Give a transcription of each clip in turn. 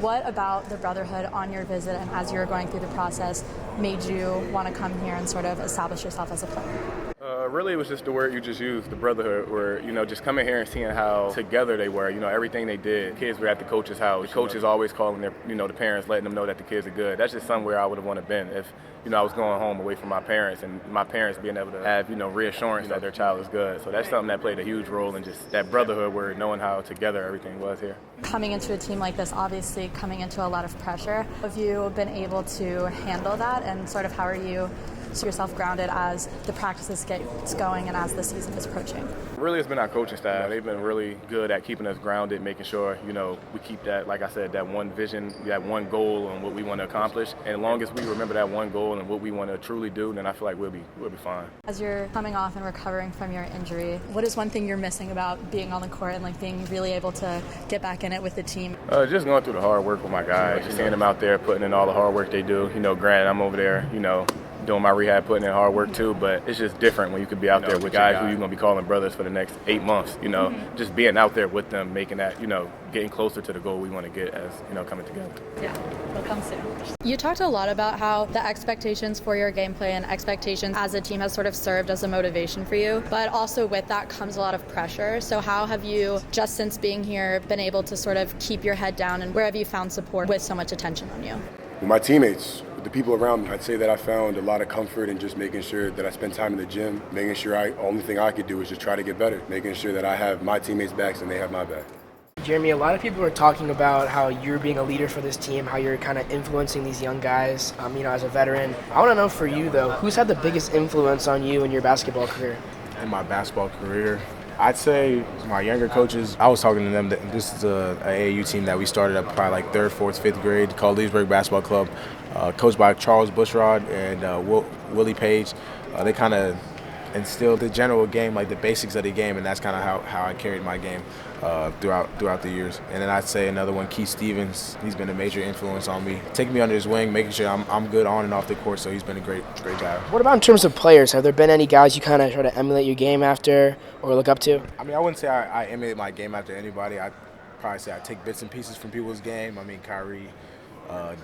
What about the brotherhood on your visit and as you were going through the process made you want to come here and sort of establish yourself as a player? Really, it was just the word you just used, the brotherhood, where, just coming here and seeing how together they were, everything they did. Kids were at the coach's house. The coaches always calling their, the parents, letting them know that the kids are good. That's just somewhere I would have wanted to been if, I was going home away from my parents and my parents being able to have, reassurance that their child is good. So that's something that played a huge role in just that brotherhood where knowing how together everything was here. Coming into a team like this, obviously coming into a lot of pressure, have you been able to handle that and sort of how are you yourself grounded as the practices gets going and as the season is approaching? Really, it's been our coaching staff. They've been really good at keeping us grounded, making sure, we keep that, like I said, that one vision, that one goal and what we want to accomplish. And as long as we remember that one goal and what we want to truly do, then I feel like we'll be fine. As you're coming off and recovering from your injury, what is one thing you're missing about being on the court and being really able to get back in it with the team? Just going through the hard work with my guys, just seeing them out there putting in all the hard work they do. Granted, I'm over there, doing my rehab, putting in hard work too, but it's just different when you could be out there with guys who you're going to be calling brothers for the next 8 months, just being out there with them, making that, getting closer to the goal we want to get as, coming together. Yeah, it'll come soon. You talked a lot about how the expectations for your gameplay and expectations as a team has sort of served as a motivation for you, but also with that comes a lot of pressure. So how have you, just since being here, been able to sort of keep your head down and where have you found support with so much attention on you? With my teammates, with the people around me, I'd say that I found a lot of comfort in just making sure that I spend time in the gym, making sure only thing I could do is just try to get better, making sure that I have my teammates' backs and they have my back. Jeremy, a lot of people are talking about how you're being a leader for this team, how you're kind of influencing these young guys, as a veteran. I want to know for you, though, who's had the biggest influence on you in your basketball career? In my basketball career, I'd say my younger coaches, I was talking to them that this is a AAU team that we started at probably 3rd, 4th, 5th grade called Leesburg Basketball Club, coached by Charles Bushrod and Willie Page. They kind of instilled the general game, the basics of the game, and that's kind of how I carried my game throughout the years. And then I'd say another one, Keith Stevens. He's been a major influence on me, taking me under his wing, making sure I'm good on and off the court. So he's been a great guy. What about in terms of players? Have there been any guys you kind of try to emulate your game after or look up to? I wouldn't say I emulate my game after anybody. I'd probably say I take bits and pieces from people's game. Kyrie,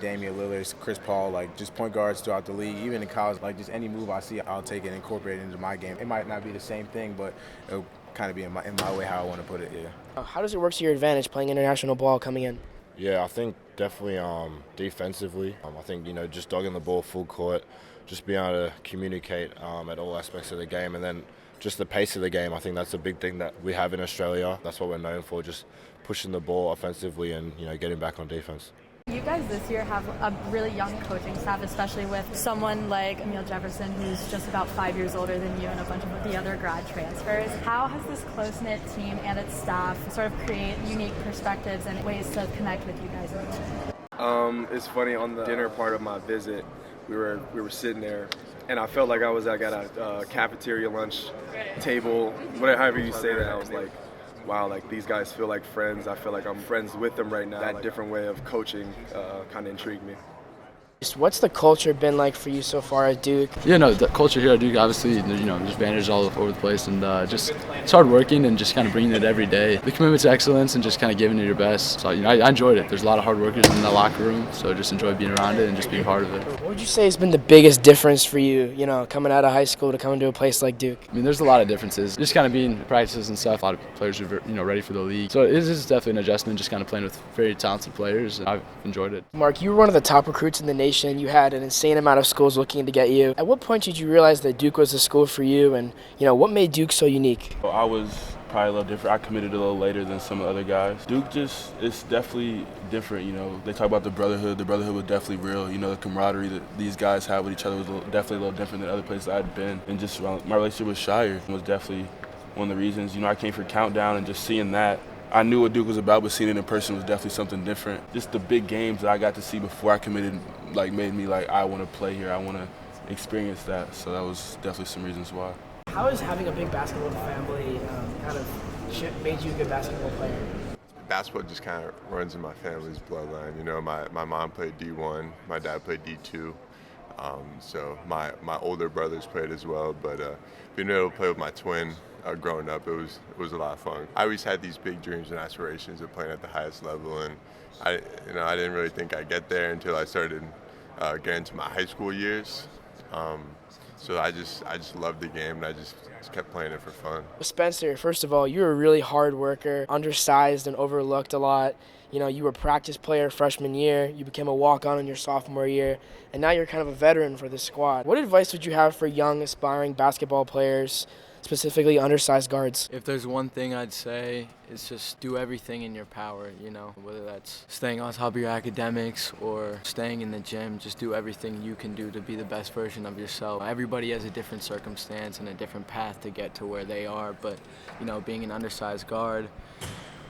Damian Lillard, Chris Paul, just point guards throughout the league. Even in college, just any move I see, I'll take it and incorporate it into my game. It might not be the same thing, but it'll kind of be in my way how I want to put it, yeah. How does it work to your advantage playing international ball coming in? Yeah, I think definitely defensively. I think, just dogging the ball full court, just being able to communicate at all aspects of the game, and then just the pace of the game. I think that's a big thing that we have in Australia. That's what we're known for, just pushing the ball offensively and, getting back on defense. You guys this year have a really young coaching staff, especially with someone like Emile Jefferson, who's just about 5 years older than you and a bunch of the other grad transfers. How has this close-knit team and its staff sort of create unique perspectives and ways to connect with you guys in the team? It's funny, on the dinner part of my visit, we were sitting there, and I felt like I was at a cafeteria lunch table, however you say that. I was like, wow, these guys feel like friends. I feel like I'm friends with them right now. That different way of coaching kind of intrigued me. What's the culture been like for you so far at Duke? Yeah, the culture here at Duke, obviously, there's advantages all over the place, and just it's hard working and just kind of bringing it every day. The commitment to excellence and just kind of giving it your best. So, I enjoyed it. There's a lot of hard workers in the locker room, so just enjoy being around it and just being part of it. What would you say has been the biggest difference for you, coming out of high school to coming to a place like Duke? There's a lot of differences. Just kind of being practices and stuff. A lot of players are, ready for the league. So it is definitely an adjustment, just kind of playing with very talented players, and I've enjoyed it. Mark, you were one of the top recruits in the nation. You had an insane amount of schools looking to get you. At what point did you realize that Duke was the school for you, and what made Duke so unique? I was probably a little different. I committed a little later than some of the other guys. Duke it's definitely different. They talk about the brotherhood. The brotherhood was definitely real. The camaraderie that these guys had with each other was definitely a little different than other places I'd been. And just my relationship with Shire was definitely one of the reasons. I came for Countdown, and just seeing that, I knew what Duke was about, but seeing it in person was definitely something different. Just the big games that I got to see before I committed, made me I want to play here. I want to experience that. So that was definitely some reasons why. How has having a big basketball family kind of made you a good basketball player? Basketball just kind of runs in my family's bloodline. My mom played D1, my dad played D2. So my older brothers played as well, but being able to play with my twin growing up, it was a lot of fun. I always had these big dreams and aspirations of playing at the highest level, and I didn't really think I'd get there until I started getting to my high school years. So I just loved the game, and I just kept playing it for fun. Spencer, first of all, you're a really hard worker, undersized and overlooked a lot. You know, you were a practice player freshman year, you became a walk-on in your sophomore year, and now you're kind of a veteran for the squad. What advice would you have for young, aspiring basketball players, specifically undersized guards? If there's one thing I'd say, it's just do everything in your power, you know, whether that's staying on top of your academics or staying in the gym. Just do everything you can do to be the best version of yourself. Everybody has a different circumstance and a different path to get to where they are, but, you know, being an undersized guard,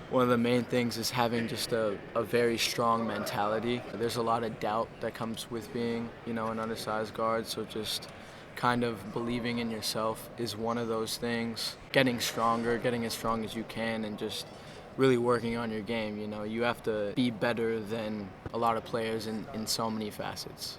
one of the main things is having just a very strong mentality. There's a lot of doubt that comes with being, you know, an undersized guard, so just kind of believing in yourself is one of those things. Getting stronger, getting as strong as you can, and just really working on your game. You know, you have to be better than a lot of players in so many facets.